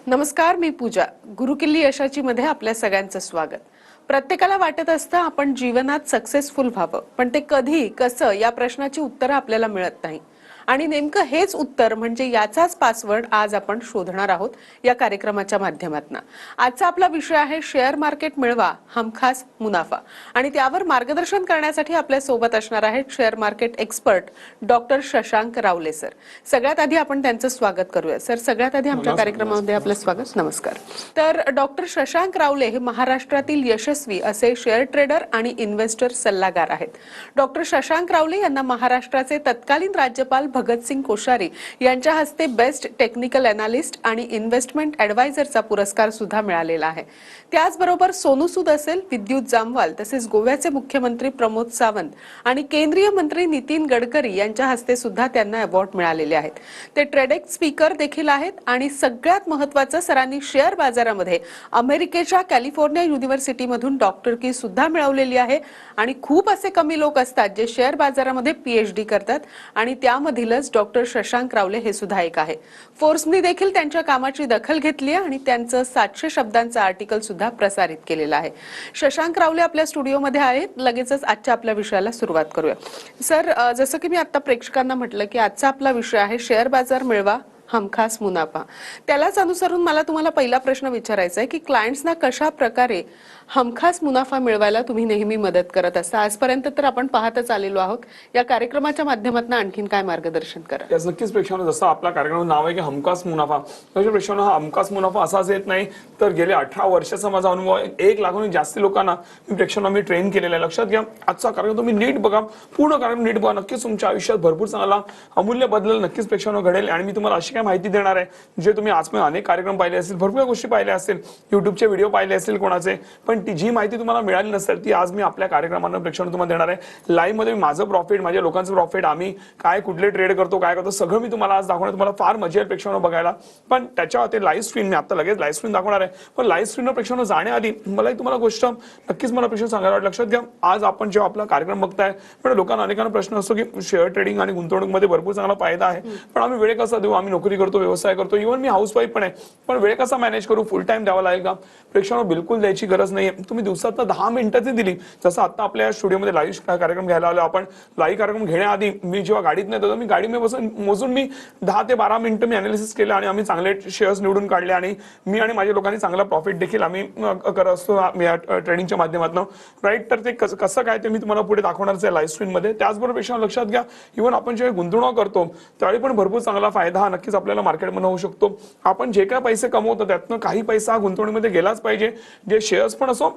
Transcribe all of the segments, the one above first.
नमस्कार, मी पूजा. गुरुकिल्ली यशाची मध्ये आपल्या सगळ्यांचं स्वागत. प्रत्येकाला वाटत असतं आपण जीवनात सक्सेसफुल व्हावं, पण ते कधी कसं या प्रश्नाची उत्तरं आपल्याला मिळत नाही. आणि नेमकं हेच उत्तर म्हणजे याचाच पासवर्ड आज आपण शोधणार आहोत या कार्यक्रमाच्या माध्यमातून. आजचा आपला विषय आहे शेअर मार्केट मिळवा हमखास मुनाफा. आणि त्यावर मार्गदर्शन करण्यासाठी आपल्या सोबत असणार आहेत share market expert doctor Shashank रावले सर. सगळ्यात आधी आपण त्यांचं स्वागत करूया. सर, सगळ्यात आधी आमच्या कार्यक्रमामध्ये आपलं स्वागत. नमस्कार. तर डॉक्टर शशांक रावले हे महाराष्ट्रातील यशस्वी असे शेअर ट्रेडर आणि इन्व्हेस्टर सल्लागार आहेत. डॉक्टर शशांक रावले यांना महाराष्ट्राचे तत्कालीन राज्यपाल भगतसिंग कोश्यारी यांच्या हस्ते बेस्ट टेक्निकल अनालिस्ट आणि इन्व्हेस्टमेंट ॲडवायझरचा पुरस्कार सुद्धा मिळालेला आहे. त्याचबरोबर सोनू सूद असेल, विद्युत जामवाल, तसेच गोव्याचे मुख्यमंत्री प्रमोद सावंत आणि केंद्रीय मंत्री नितीन गडकरी यांच्या हस्ते सुद्धा त्यांना अवॉर्ड मिळालेले आहेत. ते ट्रेडेक्स स्पीकर देखील आहेत आणि सगळ्यात महत्त्वाचं, सरांनी शेअर बाजारामध्ये अमेरिकेच्या कॅलिफोर्निया युनिव्हर्सिटीमधून डॉक्टरकी सुद्धा मिळवलेली आहे. आणि खूप असे कमी लोक असतात जे शेअर बाजारामध्ये PhD करतात आणि त्यामधीलच डॉक्टर शशांक रावले हे सुद्धा एक आहे. फोर्ब्सने देखील त्यांच्या कामाची दखल घेतली आहे आणि त्यांचं 700 शब्दांचं आर्टिकल सुद्धा प्रसारित केलेलं आहे. शशांक रावले आपल्या स्टुडिओमध्ये आहेत. लगेचच आजच्या आपल्या विषयाला सुरुवात करूया. सर, जसं की मी आता प्रेक्षकांना म्हटलं की आजचा आपला विषय आहे शेअर बाजार मिळवा हमखास मुनाफा. त्यालाच अनुसरून मला तुम्हाला पहिला प्रश्न विचारायचा आहे की क्लायंट्सना कशा प्रकारे हमखास मुनाफा मिळवायला तुम्ही नेहमी मदत करत असता? आजपर्यंत तर आपण पाहतच आलेलो आहोत. या कार्यक्रमाच्या माध्यमातून आणखीन काय मार्गदर्शन करा? नक्कीच प्रेक्षकांना, जसं आपल्या कार्यक्रमाचं नाव आहे की हमखास मुनाफा, तसं प्रेक्षकांना हा हमखास मुनाफा असाच येत नाही, तर गेले 18 वर्षाचा माझा अनुभव आहे. 1 लाखाहून जास्त लोकांना प्रेक्षकांना ट्रेन केलेला आहे. लक्षात घ्या, आजचा कार्यक्रम तुम्ही नीट बघा, पूर्ण कार्यक्रम नीट बघा. नक्कीच तुमच्या आयुष्यात भरपूर चांगला अमूल्य बदल नक्कीच प्रेक्षकांना घडेल. आणि मी तुम्हाला अशी काय माहिती देणार आहे जे तुम्ही आजपर्यंत अनेक कार्यक्रम पाहिले असतील, भरपूर गोष्टी पाहिल्या असतील, युट्यूबचे व्हिडिओ पाहिले असतील कोणाचे, पण ती जी माहिती तुम्हाला मिळाली नसेल ती आज मी आपल्या कार्यक्रमानं प्रेक्षकांना तुम्हाला देणार आहे. लाईव्ह मध्ये माझं प्रॉफिट, माझ्या लोकांचं प्रॉफिट, आम्ही काय कुठले ट्रेड करतो, काय करतो, सगळं मी तुम्हाला आज दाखवणार. तुम्हाला फार मजा येईल प्रेक्षकांना बघायला. पण त्याच्या ते लाईव्ह स्क्रीन मी आता लगेच लाईव्ह स्क्रीन दाखवणार आहे. पण लाईव्ह स्क्रीनवर प्रेक्षकांना जाण्याआधी मला तुम्हाला गोष्ट नक्कीच मला प्रेक्षक सांगायला वाटतं. लक्षात घ्या, आज आपण जेव्हा आपला कार्यक्रम बघताय, पण लोकांना अनेकांना प्रश्न असतो की शेअर ट्रेडिंग आणि गुंतवणूकमध्ये भरपूर चांगला फायदा आहे, पण आम्ही वेळ कसा देऊ? आम्ही नोकरी करतो, व्यवसाय करतो, इव्हन मी हाऊसवाईफ पण आहे, पण वेळ कसा मॅनेज करू? फुल टाइम द्यावा लागेल का? प्रेक्षकांना बिलकुल द्यायची गरज नाही. तुम्ही दिवसात 10 मिनिटं दिली, जसं आता आपल्या स्टुडिओमध्ये लाईव्ह कार्यक्रम घ्यायला आलो आपण. लाईव्ह कार्यक्रम घेण्याआधी मी जेव्हा गाडीत नाही होतो, मी गाडीमध्ये बसून मोजून मी 10 ते 12 मिनिटं मी अनालिसिस केलं आणि आम्ही चांगले शेअर्स निवडून काढले आणि मी आणि माझ्या लोकांनी चांगला प्रॉफिट देखील आम्ही करत असतो या ट्रेडिंगच्या माध्यमातून. राईट, तर ते कसं काय ते मी तुम्हाला पुढे दाखवणारच आहे लाईव्ह स्क्रीनमध्ये. त्याचबरोबर पेक्षा लक्षात घ्या, इव्हन आपण जेव्हा गुंतवणूक करतो त्यावेळी पण भरपूर चांगला फायदा हा नक्कीच आपल्याला मार्केटमध्ये होऊ शकतो. आपण जे काय पैसे कमवतो त्यातनं काही पैसा गुंतवणुकीमध्ये गेलाच पाहिजे. जे शेअर्स पण असो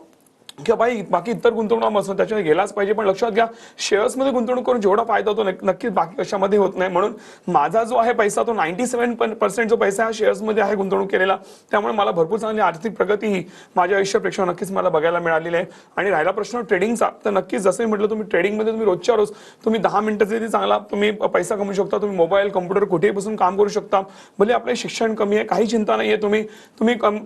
किंवा बाकी इतर गुंतवणूक असतो त्याच्यामध्ये गेलाच पाहिजे. पण लक्षात घ्या, शेअर्समध्ये गुंतवणूक करून जेवढा फायदा होतो नक्कीच बाकी कशामध्ये होत नाही. म्हणून माझा जो आहे पैसा, तो 97% जो पैसा हा शेअर्समध्ये आहे गुंतवणूक केलेला. त्यामुळे मला भरपूर चांगली आर्थिक प्रगती ही माझ्या आयुष्यापेक्षा नक्कीच मला बघायला मिळालेली आहे. आणि राहिला प्रश्न ट्रेडिंगचा, तर नक्कीच जसं मी म्हटलं, तुम्ही ट्रेडिंगमध्ये तुम्ही रोजच्या रोज तुम्ही 10 मिनिटाचे चांगला तुम्ही पैसा कमवू शकता. तुम्ही मोबाईल, कम्प्युटर कुठेही बसून काम करू शकता. भले आपले शिक्षण कमी आहे, काही चिंता नाही आहे, तुम्ही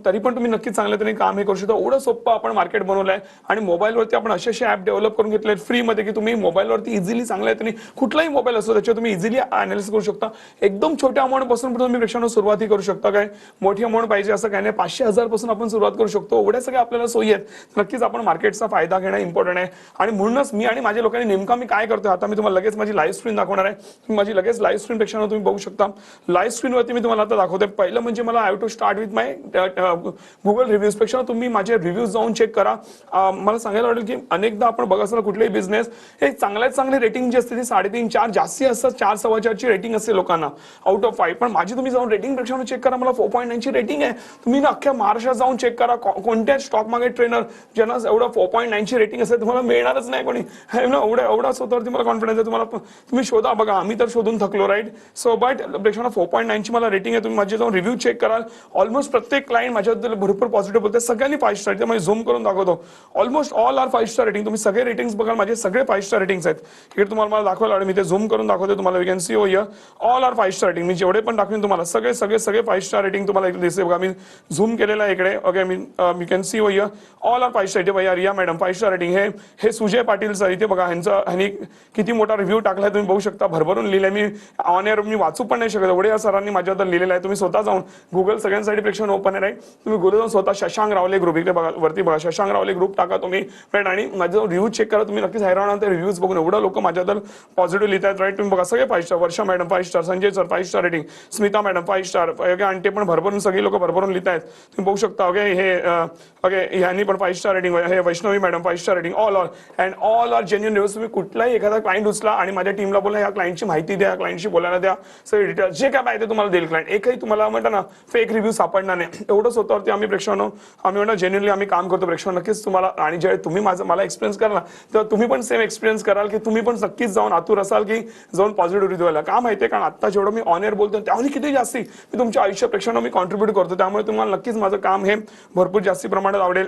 तरी पण तुम्ही नक्कीच चांगल्या तरी काम हे करू शकता. एवढं सोपं आपण मार्केट बनवलं आहे. आणि मोबाईलवरती आपण असे ॲप डेव्हलप करून घेतले फ्रीमध्ये की तुम्ही मोबाईलवरती इझिली चांगल्या तरी कुठलाही मोबाईल असतो त्याच्यावर तुम्ही इझिली अनालिसिस करू शकता. एकदम छोट्या अमाऊंट पासून तुम्ही प्रेक्षकांना सुरुवातही करू शकता. काय मोठी अमाऊंट पाहिजे असं काही नाही, 500-1000 पासून आपण सुरुवात करू शकतो. एवढ्या सगळ्या आपल्याला सोयी आहेत. नक्कीच आपण मार्केटचा फायदा घेणं इम्पॉर्टंट आहे. आणि म्हणूनच मी आणि माझ्या लोकांनी नेमका मी काय करतोय, आता मी तुम्हाला लगेच माझी लाईव्ह स्क्रीन दाखवणार आहे. तुम्ही माझी लगेच लाईव्ह स्क्रीन प्रेक्षकांना तुम्ही बघू शकता. लाईव्ह स्क्रीनवरती मी तुम्हाला आता दाखवतोय. पहिलं म्हणजे मला I have to start with my Google reviews. पेक्षा तुम्ही माझे रिव्ह्यूज जाऊन चेक करा. मला सांगायला वाटेल की अनेकदा आपण बघा असताना कुठलेही बिझनेस हे चांगली रेटिंग जी असते ती 3.5-4 जास्ती असतात. 4-4.25 ची रेटिंग असते लोकांना आउट ऑफ 5. पण माझी तुम्ही जाऊन रेटिंग प्रेक्षकांना चेक करा, मला 4.9 ची रेटिंग आहे. तुम्ही ना अख्ख्या महाराष्ट्रात जाऊन चेक करा, कोणत्या स्टॉक मार्केट ट्रेनर ज्यांना एवढं 4.9 ची रेटिंग असेल तुम्हाला मिळणारच नाही कोणी. एवढा स्वतःवरती मला कॉन्फिडन्स आहे. तुम्हाला तुम्ही शोधा, बघा, आम्ही तर शोधून थकलो. राईट, सो बट प्रेक्षकांना 4.9 ची मला रेटिंग आहे. तुम्ही माझे जाऊन रिव्ह्यू चेक कराल, ऑलमोस्ट प्रत्येक क्लायंट माझ्याबद्दल भरपूर पॉझिटिव्ह बोलते. सगळ्यांनी 5 स्टार. त्यामुळे झूम करून दाखवतो. Almost all are 5 star rating. तुम्ही सगळे रेटिंग्स बघाल माझे सगळे 5 स्टार रेटिंग्स आहेत. इकडे तुम्हाला मला दाखवायला आवडेल, मी ते झूम करून दाखवते तुम्हाला. We can see over here all are 5 star rating. मी जेवढे पण दाखवेन तुम्हाला सगळे सगळे सगळे 5 स्टार रेटिंग तुम्हाला इकडे दिसते बघा. मी झूम केलेला आहे इकडे. ओके, मी can see over here all are 5 star. इथे बघा रिया मॅडम 5 स्टार रेटिंग. हे सुजय पाटील सर इथे बघा, ह्यांनी किती मोठा रिव्ह्यू टाकलाय तुम्ही बघू शकता. भरभरून लिहिलंय. मी ऑन एअर मी वाचू पण नाही शकत एवढे या सरांनी माझ्याबद्दल लिहिलेलं आहे. तुम्ही स्वतः जाऊन गुगल सगळ्यांसाठी प्रेक्षण ओपन आहे. तुम्ही गुगल जाऊन स्वतः शशांक रावले ग्रुप इकडे बघा, वरती बघा शशांक रावले ग्रुप टाका तुम्ही राईट. आणि माझा रिव्ह्यू चेक करा तुम्ही, नक्कीच हैराण होणार. ते रिव्ह्यूज बघून एवढं लोक माझ्याबद्दल पॉझिटिव्ह लिहितात राईट. तुम्ही बघा सगळे 5 star. Varsha madam 5 star, Sanjay sir 5 star rating, Smita madam 5 star. आणि ते पण भरभरून सगळी लोक भरभरून लिहित आहेत. तुम्ही बघू शकता. ओके, हे ह्यांनी पण 5 स्टार रेटिंग. हे Vaishnavi madam 5 star rating. All are genuine reviews. तुम्ही कुठलाही एखादा क्लायंट उचला आणि माझ्या टीमला बोला या क्लायंटची माहिती द्या, क्लायंटशी बोलायला द्या, सगळे डिटेल्स जे काय माहिती तुम्हाला देईल क्लायंट. एकही तुम्हाला म्हणता ना फेक रिव्ह्यू सापडणार नाही. एवढं स्वतःवरती आम्ही प्रेक्षकांनो आम्ही म्हणतो जेन्युइनली आम्ही काम करतो प्रेक्षकांनो. नक्कीच तुम्हाला आणि जे तुम्ही मला एक्सपिरियन्स कराल ना तेव्हा तुम्ही पण सेम एक्सपिरियन्स कराल की तुम्ही पण नक्कीच जाऊन आतुर असाल की जाऊन पॉझिटिव्ह रिव्ह्यू द्यायला. का माहितीये, कारण आता जेवढं मी ऑन एअर बोलतो त्याहून किती जास्ती मी तुमच्या आयुष्य प्रेक्षकांना मी कॉन्ट्रीब्यूट करतो. त्यामुळे तुम्हाला नक्कीच माझं काम हे भरपूर जास्ती प्रमाणात आवडेल.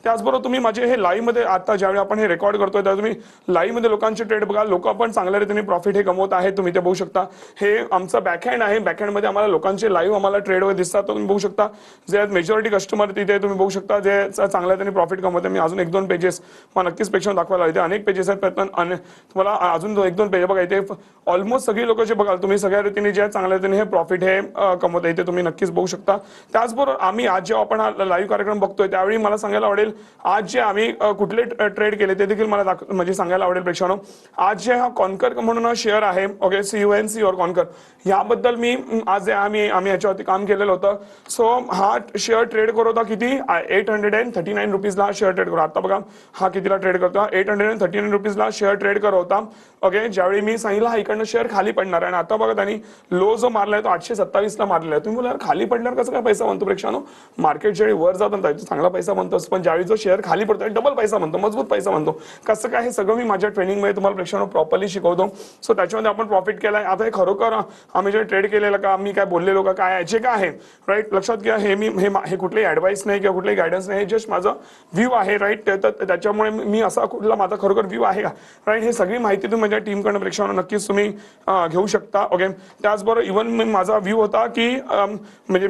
त्याचबरोबर तुम्ही माझे हे लाईव्ह मध्ये आता ज्यावेळी आपण हे रेकॉर्ड करतोय त्यावेळी तुम्ही लाईव्ह मध्ये लोकांचे ट्रेड बघा. लोक पण चांगल्या रीतीने प्रॉफिट हे कमवत आहेत. तुम्ही ते बघू शकता. हे आमचं बॅकहँड आहे. बॅकहँड मध्ये आम्हाला लोकांचे लाईव्ह आम्हाला ट्रेड वगैरे दिसतात. तुम्ही बघू शकता जे मेजॉरिटी कस्टमर तिथे तुम्ही बघू शकता जे चांगल्या त्यांनी प्रॉफिट कमवते. मी अजून 1-2 पेजेस मला नक्कीच प्रेक्षकांना दाखवायला इथे अनेक पेजेस आहेत. तुम्हाला अजून 1-2 पेज बघा. इथे ऑलमोस्ट सगळी लोक जे बघाल तुम्ही सगळ्या रीतीने जे चांगल्या रीतीने हे प्रॉफिट हे कमवते इथे तुम्ही नक्कीच बघू शकता. त्याचबरोबर आम्ही आज जेव्हा आपण हा लाईव्ह कार्यक्रम बघतोय त्यावेळी मला सांगायला आवडेल आज जे आम्ही कुठले ट्रेड केले ते देखील मला म्हणजे सांगायला आवडेल प्रेक्षकांनो. आज जे हा कॉन्कर म्हणून शेअर आहे ओके CUNC और कॉन्कर याबद्दल मी आज आम्ही याच्यावरती काम केलेलं होतं. सो हा शेअर ट्रेड करत होता किती 839 रुपीजला हा शेअर ट्रेड करतो. आता बघा हा कितीला ट्रेड करतो 839 रुपीजला शेअर ट्रेड करत होता. ओके, ज्यावेळी मी सांगितलं हा इकडनं शेअर खाली पडणार आहे आणि आता बघा त्यांनी लो जो मारलाय तो 827ला मारलेला आहे. तुम्ही बोला खाली पडणार कसं काय पैसा बनतो प्रेक्षकांनो. मार्केट ज्यावेळी वर जातं त्याचा चांगला पैसा बनतोच, पण ज्यावेळी जो शेअर खाली पडतो डबल पैसा बनतो, मजबूत पैसा बनतो. कसं काय हे सगळं मी माझ्या ट्रेनिंगमध्ये तुम्हाला प्रेक्षकांनो प्रॉपरली शिकवतो. सो त्याच्यामध्ये आपण प्रॉफिट केलाय. आता हे खरोखर आम्ही जे ट्रेड केलेलं का मी काय बोललेलो का काय जे काय आहे राईट लक्षात घ्या. हे कुठलीही ऍडवाइस नाही किंवा कुठलीही गायडन्स नाही, जस्ट माझं व्ह्यू आहे राईट. त्याच्यामुळे मी असा कुठला माझा खरोखर व्ह्यू आहे का राईट हे सगळी माहिती तुम्ही माझ्या टीमकडनं प्रेक्षकांना नक्कीच तुम्ही घेऊ शकता. ओके, त्याचबरोबर इव्हन माझा व्ह्यू होता की म्हणजे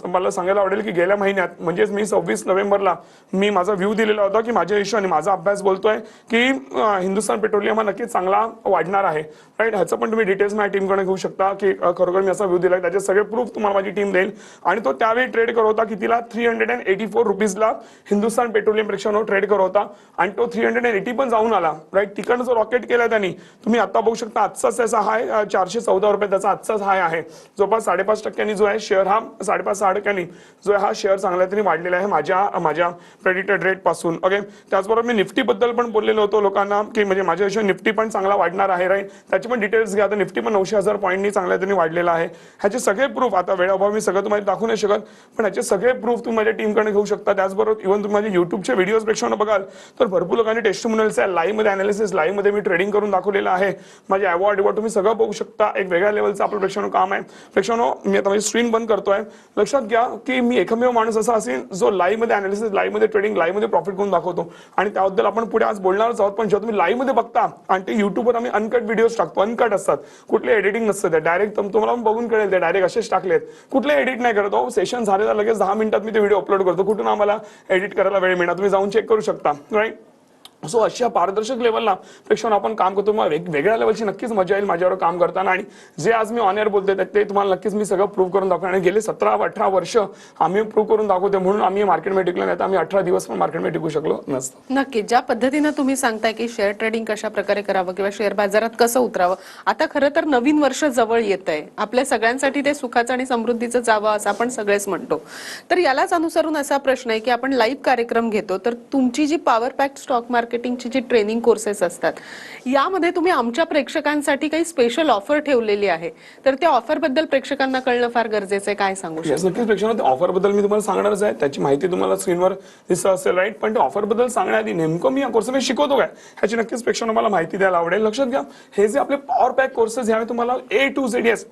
मला सांगायला आवडेल की गेल्या महिन्यात म्हणजेच मी 26 नोव्हेंबरला मी माझा व्ह्यू दिलेला होता की माझ्या हिशोबाने माझा अभ्यास बोलतोय की हिंदुस्थान पेट्रोलियम हा नक्कीच चांगला वाढणार आहे राईट. ह्याचं पण तुम्ही डिटेल्स माझ्या टीमकडे घेऊ शकता की खरोखर मी असा व्ह्यू दिला. त्याचे सगळे प्रूफ तुम्हाला माझी टीम देईल. आणि तो त्यावेळी ट्रेड करत होता कितीला 384 रुपीजला हिंदुस्थान पेट्रोलियम प्रेक्षकांनो ट्रेड करत होता आणि तो 380 पण जाऊन आला राईट. तिकडनं जो रॉकेट केला त्यांनी तुम्ही आता बघू शकता. आजचाच त्याचा हाय 414 रुपये त्याचा आजचाच हाय आहे. जवळपास 5.5% जो आहे शेअर हा 5.5-6% जो आहे हा शेअर चांगल्या तरी वाढलेला आहे माझ्या प्रेडिक्टेड रेट पासून. ओके, त्याचबरोबर मी निफ्टी बद्दल पण बोललेलो होतो लोकांना की म्हणजे माझ्या हिशोबाने निफ्टी पण चांगला वाढणार आहे राईट. त्याची पण डिटेल्स घ्या. तर निफ्टी पण 900,000 पॉईंटनी चांगल्या तरी वाढलेला आहे. ह्याचे सगळे प्रूफ आता वेळाभावी मी सगळं तुम्हाला दाखवू नाही शकत, पण ह्याचे सगळे प्रूफ तुम्ही माझ्या टीमकडे घेऊ शकता. त्याचबरोबर इव्हन तुम्ही माझे युट्यूबचे व्हिडिओज प्रेक्षकांना बघाल तर भरपूर लोकांनी टेस्टिमोनियल्स आहे लाईव्ह मध्ये अनालिसिस लाईव्ह मध्ये मी ट्रेडिंग करून दाखवलेलं आहे. माझे अवॉर्ड तुम्ही सगळं बघू शकता. एक वेगळ्या लेवलचं आपलं प्रेक्षकांनो काम आहे. प्रेक्षकांनो मी आता माझी स्क्रीन बंद करतोय. लक्षात घ्या की मी एकमेव माणूस असा असेल जो लाईव्ह मध्ये अनालिसिस लाईव्ह मध्ये ट्रेडिंग लाईव्ह मध्ये प्रॉफिट करून दाखवतो आणि त्याबद्दल आपण पुढे आज बोलणारच आहोत. पण जेव्हा तुम्ही लाईव्ह मध्ये बघता आणि ते युट्यूबवर आम्ही अनकट व्हिडिओज टाकतो, अनकट असतात, कुठले एडिटिंग नसतं, ते डायरेक्ट तुम्हाला बघून कळेल ते डायरेक्ट असेच टाकलेत, कुठले एडिट नाही करत. सेशन झालेला लगेच 10 मिनिटात मी ते व्हिडिओ अपलोड करतो. कुठून आम्हाला एडिट करायला वेळ मिळणार तुम्ही जाऊन चेक करू शकता राईट. सो अशा पारदर्शक लेवलला प्रेक्षकांना आपण काम करतो. मग वेगळ्या लेवलची नक्कीच मजा येईल माझ्यावर काम करताना. आणि जे आज मी ऑन एअर बोलतोय ते तुम्हाला नक्कीच मी सगळं प्रूव्ह करून दाखवणार. आणि गेले 17-18 वर्ष आम्ही प्रूव्ह करून दाखवतो म्हणून आम्ही मार्केटमध्ये टिकलो, नाही तर आम्ही 18 दिवस पण मार्केटमध्ये टिकू शकलो नसतं. नक्की ज्या पद्धतीनं तुम्ही सांगताय की शेअर ट्रेडिंग कशा प्रकारे करावं किंवा शेअर बाजारात कसं उतरावं. आता खरं तर नवीन वर्ष जवळ येत आहे. आपल्या सगळ्यांसाठी ते सुखाचं आणि समृद्धीचं जावं असं आपण सगळेच म्हणतो. तर यालाच अनुसरून असा प्रश्न आहे की आपण लाईव्ह कार्यक्रम घेतो तर तुमची जी पॉवर पॅक स्टॉक मार्केटिंगची जी ट्रेनिंग कोर्सेस असतात यामध्ये तुम्ही आमच्या प्रेक्षकांसाठी काही स्पेशल ऑफर ठेवलेली आहे, तर त्या ऑफर बद्दल प्रेक्षकांना कळणं फार गरजेचं आहे. काय सांगू शकता? नक्कीच प्रेक्षकांना ऑफर बद्दल मी तुम्हाला सांगणारच आहे. त्याची माहिती तुम्हाला स्क्रीनवर दिसत असेल राईट. पण त्या ऑफर बद्दल सांगण्याआधी नेमकं मी या कोर्समध्ये शिकवतो काय ह्याची नक्कीच प्रेक्षकांना मला माहिती द्यायला आवडेल. लक्षात घ्या हे जे आपले पॉवर पॅक कोर्सेस ह्यावेळी तुम्हाला A to Z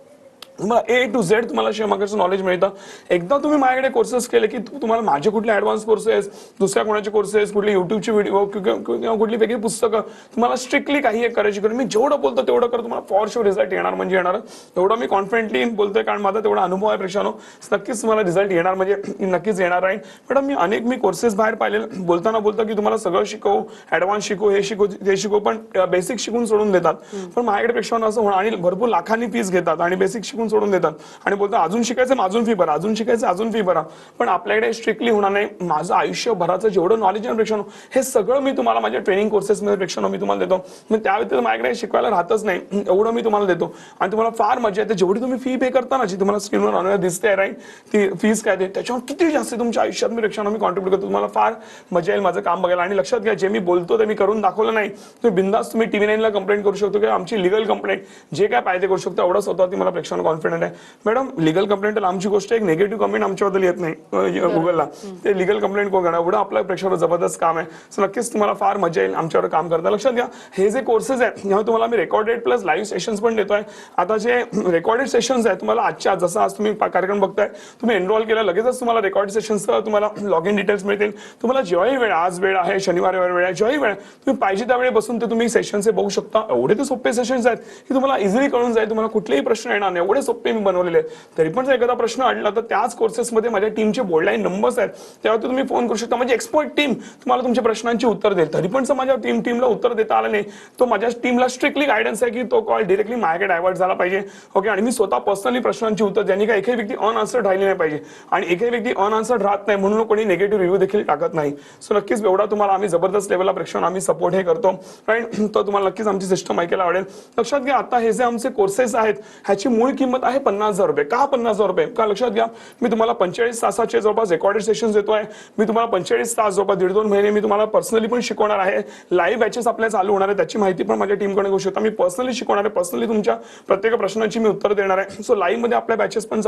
तुम्हाला ए टू झेड तुम्हाला शेअर मार्केटचं नॉलेज मिळतं. एकदा तुम्ही माझ्याकडे कोर्सेस केले की तुम्हाला माझे कुठले ऍडव्हान्स कोर्सेस, दुसऱ्या कोणाचे कोर्सेस, कुठले युट्यूबचे व्हिडिओ किंवा कुठली वेगळी पुस्तकं, तुम्हाला स्ट्रिक्टली काही एक करायची करून मी जेवढं बोलतो तेवढं कर, तुम्हाला फॉर शुअर रिझल्ट येणार म्हणजे येणार. एवढं मी कॉन्फिडेंटली बोलतोय कारण माझा तेवढा अनुभव आहे प्रेक्षांनो. नक्कीच तुम्हाला रिझल्ट येणार म्हणजे नक्कीच येणार आहे. मॅडम मी मी कोर्सेस बाहेर पाहिले बोलताना की तुम्हाला सगळं शिकवू, ऍडव्हान्स शिकवू, हे शिकवू ते शिकवू, पण बेसिक शिकून सोडून देतात. पण माझ्याकडे प्रेक्षांनो असं होणार आणि भरपूर लाखांनी फीस घेतात आणि बेसिक शिकून सोडून देतात आणि बोलतात अजून शिकायचं अजून फी भरा, अजून शिकायचं अजून फी भरा. पण आपल्याकडे स्ट्रिक्टली होणार नाही. माझं आयुष्यभराचं जेवढं नॉलेज आहे प्रेक्षांनो हे सगळं मी तुम्हाला माझ्या ट्रेनिंग कोर्सेसमध्ये प्रेक्षांनो मी तुम्हाला देतो. मग त्या व्यतिरिक्त माझ्याकडे शिकवायला राहतच नाही, एवढं मी तुम्हाला देतो आणि तुम्हाला फार मजा येते. जेवढी तुम्ही फी पे करता ना, जी तुम्हाला स्क्रीनवर ऑनलाईन दिसते राईट, ती फीस काय ते त्याच्यावर किती जास्त तुमच्या आयुष्यात मी प्रेक्षांनो मी कॉन्ट्रीब्यूट करतो. तुम्हाला फार मजा येईल माझं काम बघायला. आणि लक्षात घ्या, जे मी बोलतो ते मी करून दाखवलं नाही. तुम्ही बिंदास तुम्ही TV9 कंप्लेंट करू शकतो किंवा आमची लिगल कंप्लेंट जे काय पाहिजे करू शकतो. एवढं स्वतःवरती मला प्रेक्षांनो कॉन्फिडंट आहे. मॅडम लिगल कंप्लेंट आमची गोष्ट, एक निगेटिव्ह कमेंट आमच्याबद्दल येत नाही गुगलला, ते लिगल कंप्लेंट कोण करणार, एवढं आपल्या प्रेक्षांवर जबरदस्त काम आहे. सो नक्कीच तुम्हाला फार मजा येईल आमच्यावर काम करता. लक्षात घ्या, हे जे कोर्सेस आहेत यावर तुम्हाला मी रेकॉर्डेड प्लस लाईव्ह सेशन्स पण देतोय. आता जे रेकॉर्डेड सेशन्स आहेत तुम्हाला आजच्या जसं आज तुम्ही कार्यक्रम बघताय, तुम्ही एनरोल केला लगेचच तुम्हाला रेकॉर्ड सेशन्स तुम्हाला लॉग इन डिटेल्स मिळतील. तुम्हाला जेव्हाही वेळ, आज वेळ आहे, शनिवार वेळ आहे, जेव्हाही वेळ तुम्ही पाहिजे त्यावेळी बसून ते तुम्ही सेशन्स बघू शकता. एवढे ते सोपे सेशन्स आहेत की तुम्हाला इझिली कळून जाईल, तुम्हाला कुठलेही प्रश्न येणार नाही, एवढे सोपे मी बनवलेले आहेत. तरी पण जर एखादा प्रश्न अडला तर त्याच कोर्सेसमध्ये माझ्या टीमचे बोर्डलाईन नंबर्स आहेत, त्यावर तुम्ही फोन करू शकता. म्हणजे एक्सपर्ट टीम तुम्हाला तुमच्या प्रश्नांची उत्तर देईल. तरी पण जर माझ्या टीमला उत्तर देता आलं नाही, तो माझ्या टीमला स्ट्रिक्टली गायडन्स आहे की तो कॉल डिरेक्टली माझ्याकडे डायव्हर्ट झाला पाहिजे. ओके, आणि मी स्वतः पर्सनली प्रश्नांची उत्तर, ज्यांनी काही एकही व्यक्ती अनआन्सर्ड राहिली नाही पाहिजे. आणि एकही व्यक्ती अनआन्सर्ड राहत नाही म्हणून कोणी निगेटिव्ह रिव्ह्यू देखील टाकत नाही. सो नक्कीच एवढा तुम्हाला आम्ही जबरदस्त लेवलला प्रेक्षण आम्ही सपोर्ट हे करतो राईट. तर तुम्हाला नक्कीच आमची सिस्टम ऐकायला आवडेल. लक्षात घ्या, आता हे जे आमचे कोर्सेस आहेत ह्याची मूळ किंमत आहे 50,000 रुपये. का 50,000 रुपये? का लक्षात घ्या, मी तुम्हाला 45 तासाचे जवळपास रेकॉर्डेड सेशन्स देतोय. मी तुम्हाला 45 तास जवळपास 1.5-2 महिने मी तुम्हाला पर्सनली पण शिकवणार आहे. लाईव्ह बॅचेस आपल्या चालू होणार आहे, त्याची माहिती पण माझ्या टीमकडे घेऊ शकता. मी पर्सनली शिकवणार आहे, पर्सनली तुमच्या प्रत्येक प्रश्नांची मी उत्तर देणार आहे. सो लाईव्ह मध्ये आपल्या बॅचेस पण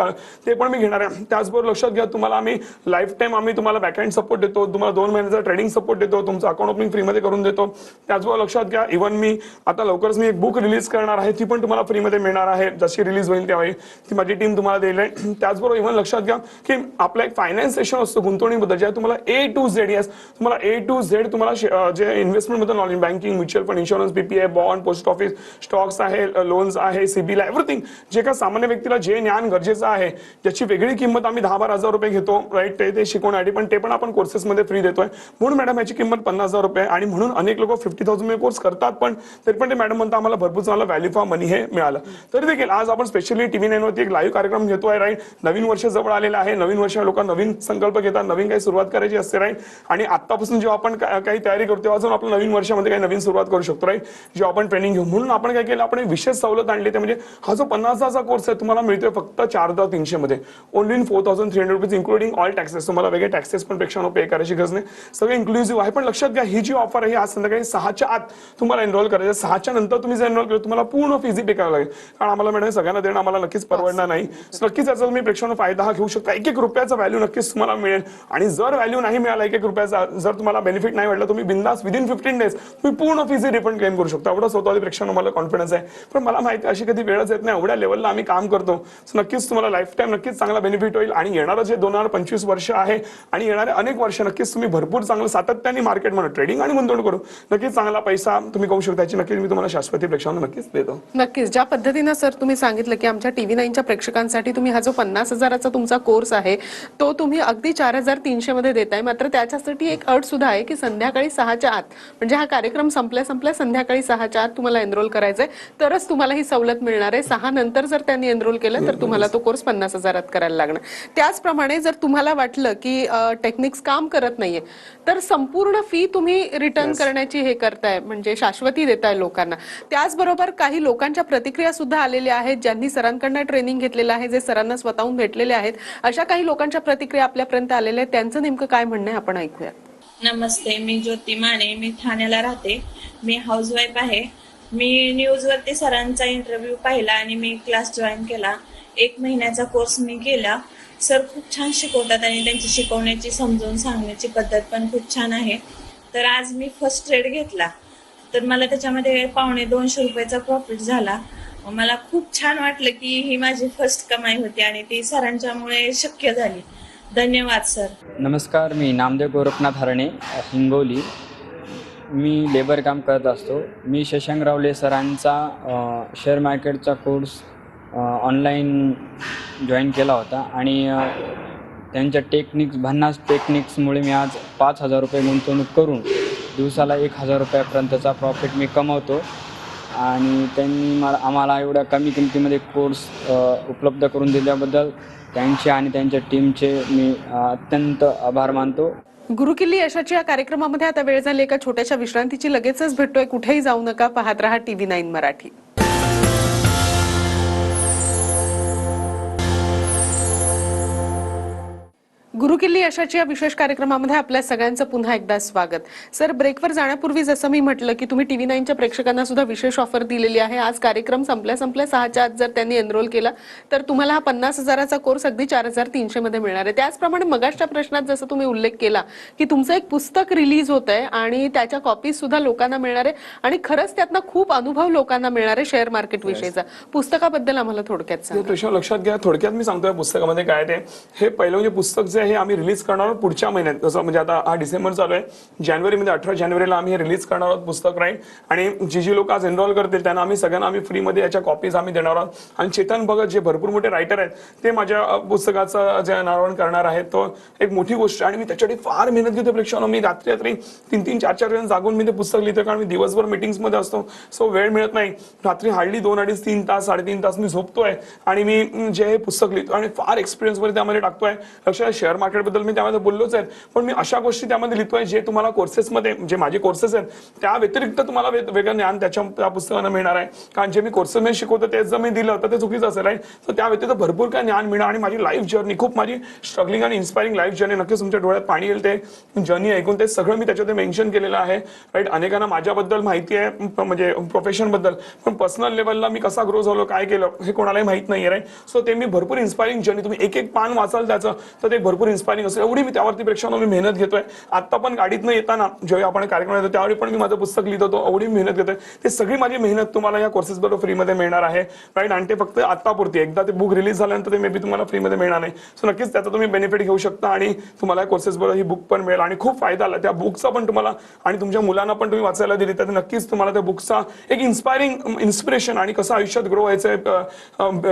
ते पण मी घेणार आहे. त्याचबरोबर लक्षात घ्या, तुम्हाला आम्ही लाईफ टाईम आम्ही तुम्हाला बॅकएंड सपोर्ट देतो, तुम्हाला 2 महिन्याचा ट्रेडिंग सपोर्ट देतो, तुमचं अकाउंट ओपनिंग फ्रीमध्ये करून देतो. त्याचबरोबर लक्षात घ्या, इव्हन मी आता लवकरच मी एक बुक रिलीज करणार आहे, ती पण तुम्हाला फ्रीमध्ये मिळणार आहे. जशी रिलीज होईल त्यावेळी ती माझी टीम तुम्हाला देईल. त्याचबरोबर इव्हन लक्षात घ्या की आपला एक फायनान्स सेशन असतो गुंतवणुकीबद्दल, जे तुम्हाला ए टू झेड तुम्हाला जे इन्व्हेस्टमेंट बद्दल knowledge, banking, mutual fund, insurance, PPI, bond, post office, stocks आहे, लोन्स आहे, सिबिल, एव्हरीथिंग जे का सामान्य व्यक्तीला जे ज्ञान गरजेचं आहे, ज्याची वेगळी किंमत आम्ही 10-12 हजार रुपये घेतो राईट, ते शिकवण्यासाठी, पण ते पण आपण कोर्सेसमध्ये फ्री देतोय. म्हणून मॅडम याची किंमत 50,000 रुपये. आणि म्हणून अनेक लोक 50,000 कोर्स करतात, पण तरी पण ते मॅडम म्हणतात आम्हाला भरपूर चांगला व्हॅल्यू फॉर मनी हे मिळालं. तरी देखील आज आपण स्पेशली TV9 वरती एक लाईव्ह कार्यक्रम घेतोय राईट. नवीन वर्ष जवळ आलेलं आहे. नवीन वर्ष लोक नवीन संकल्प घेतात, नवीन काही सुरुवात करायची असते राईट. आणि आतापासून जेव्हा आपण काही तयारी करतो तेव्हा जाऊन आपण नवीन वर्षामध्ये काही नवीन सुरुवात करू शकतो राईट, जेव्हा आपण ट्रेनिंग घेऊ. म्हणून आपण काय केलं, आपण एक विशेष सवलत आणली. ते म्हणजे हा जो 50,000चा कोर्स आहे तुम्हाला मिळतोय फक्त 4,300 मध्ये, only in 4,300 rupees including all taxes. तुम्हाला वेगळे टॅक्सेस पण पेक्षा पे करायची गरज नाही, सगळं इन्क्लुसिव्ह आहे. पण लक्षात घ्या, ही जी ऑफर आहे आज संध्याकाळी 6च्या आत तुम्हाला एनरोल करायचं. 6च्या नंतर तुम्ही जर एनरोल केलं तुम्हाला पूर्ण फीज पे करावं लागेल, कारण आम्हाला मॅडम सगळ्यांना देणं आम्हाला नक्कीच परवडणार नाही. नक्कीच याचा तुम्ही प्रेक्षकांना फायदा हा घेऊ शकता. 1-1 रुपयाचा व्हॅल्यू नक्कीच तुम्हाला मिळेल. आणि जर व्हॅल्यू नाही मिळाला 1-1 रुपयाचा, जर तुम्हाला बेनिफिट नाही वाटलं, तुम्ही बिंदास विदिन 15 डेज तुम्ही पूर्ण फीज रिफंड क्लेम करू शकता. एवढं स्वतःच्या प्रेक्षकांना मला कॉन्फिडन्स आहे. पण मला माहिती अशी कधी वेळच येत नाही, एवढ्या लेवलला आम्ही काम करतो. नक्कीच तुम्हाला लाईफ टाईम नक्कीच चांगला बेनिफिट होईल. आणि येणारं जे 2025 वर्ष आहे आणि येणारे अनेक वर्ष नक्कीच तुम्ही भरपूर चांगलं सातत्याने मार्केटमध्ये ट्रेडिंग आणि गुंतवणूक करू नक्कीच चांगला पैसा तुम्ही करू शकता. याची नक्कीच मी तुम्हाला शाश्वती प्रेक्षकांना नक्कीच देतो. नक्कीच ज्या पद्धतीनं सर तुम्ही सांगितलं की आमच्या TV9च्या प्रेक्षकांसाठी तुम्ही हा जो 50,000चा तुमचा कोर्स आहे तो तुम्ही अगदी 4,300 मध्ये देताय. मात्र त्याच्यासाठी एक अट सुद्धा आहे की संध्याकाळी 6च्या आत, म्हणजे हा कार्यक्रम संपल्या संध्याकाळी 6च्या आत तुम्हाला एनरोल करायचंय, तरच तुम्हाला ही सवलत मिळणार आहे. 6 नंतर जर त्यांनी एनरोल केलं तर तुम्हाला तो कोर्स 50,000 करायला लागणार. त्याचप्रमाणे जर तुम्हाला वाटलं की टेक्निक्स काम करत नाहीये तर संपूर्ण फी तुम्ही रिटर्न करण्याची हे करताय, म्हणजे शाश्वती देताय लोकांना. त्याचबरोबर काही लोकांच्या प्रतिक्रिया सुद्धा आलेल्या आहेत, ज्यांनी सरांकडनं ट्रेनिंग घेतलेलं आहे, जे सरांना स्वतःहून भेटलेले आहेत. अशा काही लोकांच्या प्रतिक्रिया आपल्यापर्यंत आलेल्या आहेत. त्यांचं नेमकं काय म्हणणं आहे आपण ऐकूया. नमस्ते, मी ज्योती माने, मी ठाण्याला राहते. मी हाऊसवाईफ आहे. मी न्यूजवरती सरांचा इंटरव्ह्यू पाहिला आणि मी क्लास जॉईन केला. 1 महिन्याचा कोर्स मी केला. सर खूप छान शिकवतात आणि त्यांची शिकवण्याची समजावून सांगण्याची पद्धत पण खूप छान आहे. तर आज मी फर्स्ट ट्रेड घेतला तर मला त्याच्यामध्ये 250 रुपयाचा प्रॉफिट झाला. मला खूप छान वाटलं की ही माझी फर्स्ट कमाई होती आणि ती सरांच्यामुळे शक्य झाली. धन्यवाद सर. नमस्कार, मी नामदेव गोरखनाथ हरणे, हिंगोली. मी लेबर काम करत असतो. मी शशांक रावले सरांचा शेअर मार्केटचा कोर्स ऑनलाईन जॉईन केला होता आणि त्यांच्या भन्नाट टेक्निक्समुळे मी आज 5,000 रुपये गुंतवणूक करून दिवसाला 1,000 रुपयापर्यंतचा प्रॉफिट मी कमवतो. आणि त्यांनी आम्हाला एवढ्या कमी किमतीमध्ये कोर्स उपलब्ध करून दिल्याबद्दल त्यांचे आणि त्यांच्या टीमचे मी अत्यंत आभार मानतो. गुरुकिल्ली यशाची या कार्यक्रमामध्ये आता वेळ झाली एका छोट्याशा विश्रांतीची. लगेचच भेटतोय, कुठेही जाऊ नका, पाहत रहा TV9 मराठी. गुरुकिल्ली यशाची या विशेष कार्यक्रमामध्ये आपल्या सगळ्यांचं पुन्हा एकदा स्वागत. सर, ब्रेकवर जाण्यापूर्वी जसं मी म्हटलं की तुम्ही TV9च्या प्रेक्षकांना सुद्धा विशेष ऑफर दिलेली आहे. आज कार्यक्रम संपल्या 6च्या आत जर त्यांनी एनरोल केला तर तुम्हाला हा 50,000चा कोर्स अगदी 4,300 मध्ये मिळणार आहे. त्याचप्रमाणे मगाच्या प्रश्नात जसं तुम्ही उल्लेख केला की तुमचं एक पुस्तक रिलीज होत आहे आणि त्याच्या कॉपीज सुद्धा लोकांना मिळणार आहे आणि खरंच त्यातनं खूप अनुभव लोकांना मिळणार आहे शेअर मार्केट विषयीचा. पुस्तकाबद्दल आम्हाला थोडक्यात सांगा. प्रश्न लक्षात घ्या. थोडक्यात मी सांगतोय पुस्तकामध्ये काय ते. हे पहिलं म्हणजे पुस्तक जे हे आम्ही रिलीज करणार आहोत पुढच्या महिन्यात. जसं म्हणजे आता हा डिसेंबर चालू आहे, जानेवारीमध्ये 18 जानेवारीला आम्ही हे रिलीज करणार आहोत पुस्तक, राईट. आणि जी लोक आज एनरोल करतील त्यांना आम्ही सगळ्यांना फ्रीमध्ये याच्या कॉपीज आम्ही देणार आहोत. आणि चेतन भगत जे भरपूर मोठे रायटर आहेत ते माझ्या पुस्तकाचं जे अनावरण करणार आहेत, तो एक मोठी गोष्ट. आणि मी त्याच्यासाठी फार मेहनत घेतो प्रेक्षकांनो. मी रात्री 3-3, 4-4 जागून मी ते पुस्तक लिहितो, कारण मी दिवसभर मीटिंग्समध्ये असतो, सो वेळ मिळत नाही. रात्री हार्डली 2-2.5, 3 तास, 3.5 तास मी झोपतोय आणि मी जे हे पुस्तक लिहितो आणि फार एक्सपिरियन्स वर त्यामध्ये टाकतोय. लक्षात, शेअर मार्केटबद्दल मी त्यामध्ये बोललोच आहे, पण मी अशा गोष्टी त्यामध्ये लिहितोय जे तुम्हाला कोर्सेसमध्ये, जे माझे कोर्सेस आहेत त्या व्यतिरिक्त तुम्हाला वेगळं ज्ञान त्या पुस्तकानं मिळणार आहे. कारण जे मी कोर्सेसमध्ये शिकवतो तेच जर मी दिलं तर ते चुकीचं असेल, राईट. तर त्या व्यतिरिक्त भरपूर काय ज्ञान मिळणार. आणि माझी लाईफ जर्नी, खूप माझी स्ट्रगलिंग आणि इन्स्पायरिंग लाईफ जर्नी, नक्कीच तुमच्या डोळ्यात पाणी येईल ते जर्नी ऐकून. ते सगळं मी त्याच्यात मेन्शन केलेलं आहे, राईट. अनेकांना माझ्याबद्दल माहिती आहे, म्हणजे प्रोफेशन बद्दल, पण पर्सनल लेवलला मी कसा ग्रो झालो, काय केलं हे कोणालाही माहित नाही, राईट. सो ते मी भरपूर इन्स्पायरिंग जर्नी, तुम्ही एक पान वाचाल त्याचं तर ते भरपूर इन्स्पायरिंग असेल, एवढी मी त्यावरती प्रेक्षकांना मी मेहनत घेतोय. आता पण गाडीतनं येताना जेव्हा आपण कार्यक्रम येतो त्यावेळी पण मी माझं पुस्तक लिहित होतो, एवढी मेहनत घेतोय. ते सगळी माझी मेहनत तुम्हाला या कोर्सेस बरोबर फ्रीमध्ये मिळणार आहे, राईट. आणि ते फक्त आतापुरती, एकदा ते बुक रिलीज झाल्यानंतर ते मे बी तुम्हाला फ्रीमध्ये मिळणार नाही. सो नक्कीच त्याचा तुम्ही बेनिफिट घेऊ शकता आणि तुम्हाला कोर्सेस बरोबर ही बुक पण मिळेल आणि खूप फायदा आला त्या बुकचा पण तुम्हाला. आणि तुमच्या मुलांना पण तुम्ही वाचायला दिली तर नक्कीच तुम्हाला त्या बुकचा एक इन्स्पिरेशन आणि कसं आयुष्यात ग्रो व्हायचंय,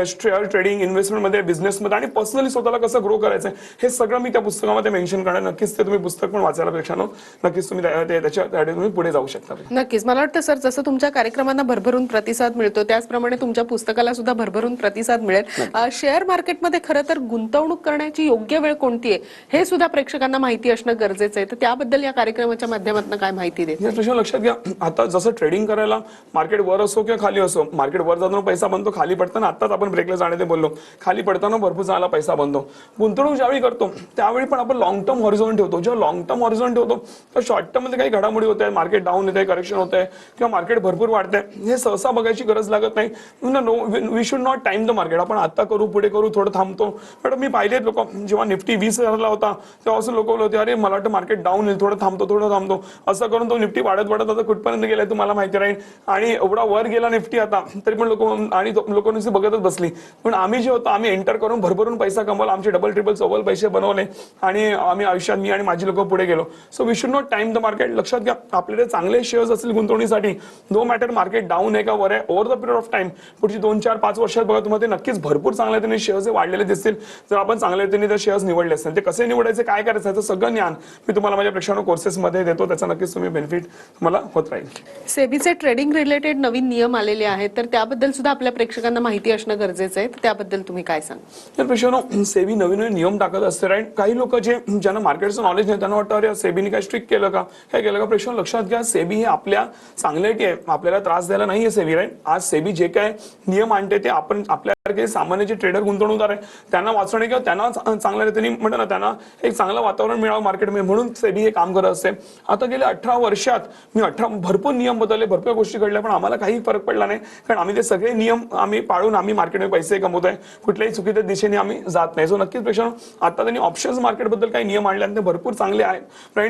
शेअर ट्रेडिंग, इन्व्हेस्टमेंटमध्ये, बिझनेसमध्ये आणि पर्सनली स्वतःला कसं ग्रो करायचंय हे सगळं मी त्या पुस्तकामध्ये मेन्शन करणार. नक्कीच ते तुम्ही पुस्तक पण वाचायला पेक्षा नक्कीच तुम्ही त्याच्यासाठी तुम्ही पुढे जाऊ शकता. नक्कीच. मला वाटतं सर, जसं तुमच्या कार्यक्रमांना भरभरून प्रतिसाद मिळतो त्याचप्रमाणे तुमच्या पुस्तकाला सुद्धा भरभरून प्रतिसाद मिळेल. शेअर मार्केटमध्ये खरं तर गुंतवणूक करण्याची योग्य वेळ कोणती आहे हे सुद्धा प्रेक्षकांना माहिती असणं गरजेचं आहे. तर त्याबद्दल या कार्यक्रमाच्या माध्यमातून काय माहिती देत? या प्रश्न लक्षात घ्या. आता जसं ट्रेडिंग करायला मार्केट वर असो किंवा खाली असो, मार्केट वर जाताना पैसा बनतो, खाली पडताना, आताच आपण ब्रेकला जाण्यात बोललो, खाली पडताना भरपूर चांगला पैसा बनतो. गुंतवणूक ज्यावेळी करतो त्यावेळी पण आपण लॉंग टर्म हॉरिझॉन ठेवतो. जेव्हा लॉंग टर्म हॉरिझॉन ठेवतो तर शॉर्ट टर्म मध्ये काही घडामोडी होत आहे, मार्केट डाऊन येत आहे, करेक्शन होत आहे किंवा मार्केट भरपूर वाढतंय, हे सहसा बघायची गरज लागत नाही. We should not time the market. आपण आता करू, पुढे करू, थोडं थांबतो. पण मी पाहिले लोक जेव्हा निफ्टी 20,000ला होता तेव्हा असं लोक होते, अरे मला वाटतं मार्केट डाऊन येईल, थोडं थांबतो. असं करून तो निफ्टी वाढत आता कुठपर्यंत गेलाय तुम्हाला माहिती राहील. आणि एवढा वर गेला निफ्टी आता तरी पण लोकांनी बघतच बसली. पण आम्ही जे होतो आम्ही एंटर करून भरभरून पैसा कमवला, आमचे डबल ट्रिपल चौबल पैसे बनवले आणि आम्ही आयुष्यात, मी आणि माझी लोक पुढे गेलो. So we should not time the market. लक्षात घ्या, आपल्याकडे चांगले शेअर्स असतील गुंतवणुकीसाठी, नो मॅटर मार्केट डाऊन आहे का वर आहे, over the period of time पुढची 2-4-5 वर्षात बघा तुम्हाला ते नक्कीच भरपूर चांगल्या रीतीने शेअर्स वाढलेले दिसतील जर आपण चांगल्या रीतीने ते शेअर्स निवडले असतील. ते कसे निवडायचे, काय करायचं याचं सगळं ज्ञान मी तुम्हाला माझ्या प्रेक्षकांना कोर्सेसमध्ये देतो. त्याचा नक्कीच तुम्ही बेनिफिट तुम्हाला होत राहील. सेबीचे ट्रेडिंग रिलेटेड नवीन नियम आलेले आहेत, तर त्याबद्दल सुद्धा आपल्या प्रेक्षकांना माहिती असणं गरजेचं आहे. तर त्याबद्दल तुम्ही काय सांगा? तर प्रेक्षकांनो, सेबी नवीन नियम टाकत असते, राईट. काही लोक ज्यांना मार्केटचं नॉलेज नाही त्यांना वाटतं अरे सेबीने काय स्ट्रिक्ट केलं का, काय केलं का. प्रेक्षकांनो लक्षात घ्या, सेबी हे आपल्या चांगल्यासाठी आहे, आपल्याला त्रास द्यायला नाहीये सेबी, राईट. आज सेबी जे काय नियम आणते ते आपण आपल्या की सामान्य जे ट्रेडर गुंतवणूकदार आहे त्यांना वाचवणे किंवा त्यांना चांगल्या रीतीने म्हणतो ना त्यांना एक चांगलं वातावरण मिळावं मार्केटमध्ये, म्हणून सेबी हे काम करत असते. आता गेल्या 18 वर्षात मी भरपूर नियम बदलले, भरपूर गोष्टी घडल्या, पण आम्हाला काही फरक पडला नाही, कारण आम्ही ते सगळे नियम आम्ही पाळून आम्ही मार्केटमध्ये पैसे कमवतोय, कुठल्याही चुकीच्या दिशेने आम्ही जात नाही. सो नक्कीच प्रेक्षण आता त्यांनी ऑप्शन्स मार्केटबद्दल काही नियम आणले आणि ते भरपूर चांगले आहेत,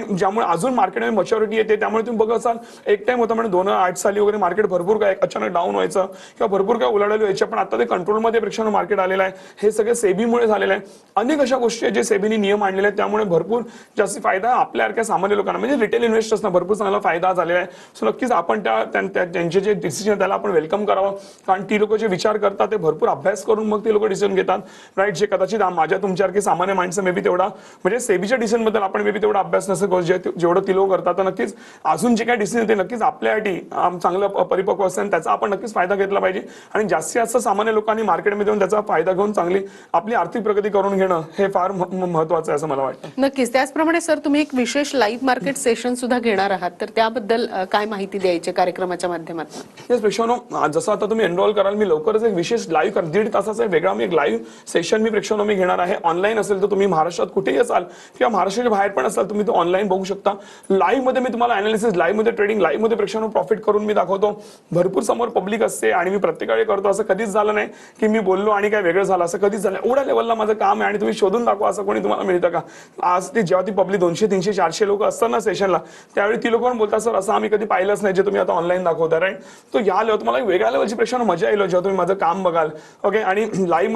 ज्यामुळे अजून मार्केटमध्ये मच्युरिटी येते. त्यामुळे तुम्ही बघत असाल एक टाइम होता म्हणजे 2008 साली वगैरे मार्केट भरपूर काय अचानक डाऊन व्हायचं किंवा भरपूर काय उलाढाली व्हायच्या, पण आता ते कंट्रोलमध्ये प्रेक्षण मार्केट आलेलं आहे. हे सगळे सेबीमुळे झालेलं आहे. अनेक अशा गोष्टी आहेत जे सेबीने नियम आणलेले आहेत, त्यामुळे भरपूर जास्त फायदा आपल्यासारख्या सामान्य लोकांना म्हणजे रिटेल इन्व्हेस्टर्सना भरपूर चांगला फायदा झालेला आहे. सो नक्कीच आपण त्यांचे जे डिसिजन त्याला आपण वेलकम करावं, कारण ती लोक जे विचार करतात ते भरपूर अभ्यास करून मग ते लोक डिसिजन घेतात, राईट. जे कदाचित माझ्या तुमच्यासारखी सामान्य माणसं मे बी तेवढा म्हणजे सेबीच्या डिसिजन बद्दल आपण मे बी तेवढा अभ्यास नसेल करू जेवढं ती लोक करतात. तर नक्कीच अजून जे काही डिसिजन ते नक्कीच आपल्यासाठी चांगलं परिपक्व असतं आणि त्याचा आपण नक्कीच फायदा घेतला पाहिजे. आणि जास्तीत जास्त सामान्य लोकांनी मार्केटमध्ये येऊन त्याचा फायदा घेऊन चांगली आपली आर्थिक प्रगती करून घेणं हे फार महत्वाचं आहे असं मला वाटतं. नक्कीच. त्याचप्रमाणे सर तुम्ही एक विशेष लाईव्ह मार्केट सेशन सुद्धा घेणार आहात, तर त्याबद्दल काय माहिती द्यायची कार्यक्रमाच्या माध्यमातून? येस प्रेक्षकांनो, जसं आता तुम्ही एनरोल कराल मी लवकरच एक विशेष लाईव्ह 1.5 तासाचा वेगळा मी एक लाईव्ह सेशन मी प्रेक्षकांनो मी घेणार आहे. ऑनलाईन असेल तर तुम्ही महाराष्ट्रात कुठेही असाल किंवा महाराष्ट्राच्या बाहेर पण असाल तुम्ही तो ऑनलाईन बघू शकता. लाईव्ह मध्ये मी तुम्हाला अनालिसिस, लाईव्ह मध्ये ट्रेडिंग, लाईव्ह मध्ये प्रेक्षकांनो प्रॉफिट करून मी दाखवतो. भरपूर समोर पब्लिक असते आणि मी प्रत्येक वेळी करतो. असं कधीच झालं नाही की मी बोललो आणि काय वेगळं झालं, असं कधीच झालं. एवढ्या लेवलला माझं काम आहे आणि तुम्ही शोधून दाखवा असं कोणी तुम्हाला मिळतं का? आज ते जेव्हा ती पब्लिक 200, 300, 400 लोक असतात ना सेशनला, त्यावेळी ती लोक पण बोलतात सर असं आम्ही कधी पाहिलंच नाही जे तुम्ही आता ऑनलाईन दाखवता, राईट. तो या लेवल तुम्हाला वेगळ्या लेवलची प्रेक्षकांनो मजा येईल जेव्हा तुम्ही माझं काम बघाल. ओके. आणि लाईव्ह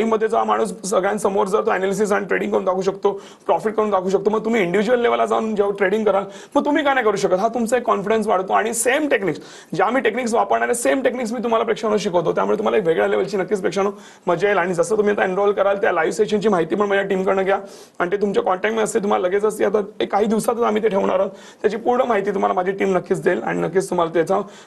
मध्ये जो माणूस सगळ्यांसमोर जर तो अनालिसिस आणि ट्रेडिंग करून दाखवू शकतो, प्रॉफिट करून दाखवू शकतो, मग तुम्ही इंडिव्हिज्युअल लेवलला जाऊन जेव्हा ट्रेडिंग कराल मग तुम्ही काय नाही करू शकत. हा तुमचा एक कॉन्फिडन्स वाढतो आणि सेम टेक्निक्स ज्या मी टेक्निक्स वापरणार आहे सेम टेक्निक्स मी तुम्हाला प्रेक्षकांनो शिकवतो. त्यामुळे तुम्हाला एक वेगळ्या लेवलची नक्कीच प्रेक्षकांनो मजा येईल. आणि जसं तुम्ही आता एनरोल कराल त्या लाईव्ह सेशनची माहिती पण माझ्या टीमकडनं घ्या आणि ते तुमच्या कॉन्टॅक्टमध्ये असते, तुम्हाला लगेच असते. आता काही दिवसातच आम्ही ते ठेवणार आहोत. त्याची पूर्ण माहिती तुम्हाला माझी टीम नक्कीच देईल आणि नक्कीच तुम्हाला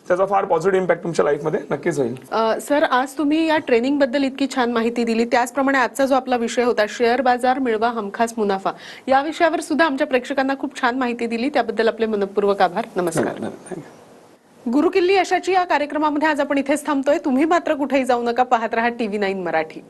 त्याचा फार पॉझिटिव्ह इम्पॅक्ट तुमच्या लाईफमध्ये नक्कीच होईल. सर, आज तुम्ही या ट्रेनिंग बद्दल इतकी छान माहिती दिली, त्याचप्रमाणे आजचा जो आपला विषय होता शेअर बाजार मिळवा हमखास मुनाफा, या विषयावर सुद्धा आमच्या प्रेक्षकांना खूप छान माहिती दिली, त्याबद्दल आपले मनपूर्वक आभार. नमस्कार. गुरुकिल्ली यशाची या कार्यक्रमामध्ये आज आपण इथेच थांबतोय. तुम्ही मात्र कुठेही जाऊ नका, पाहत रहा TV9 मराठी.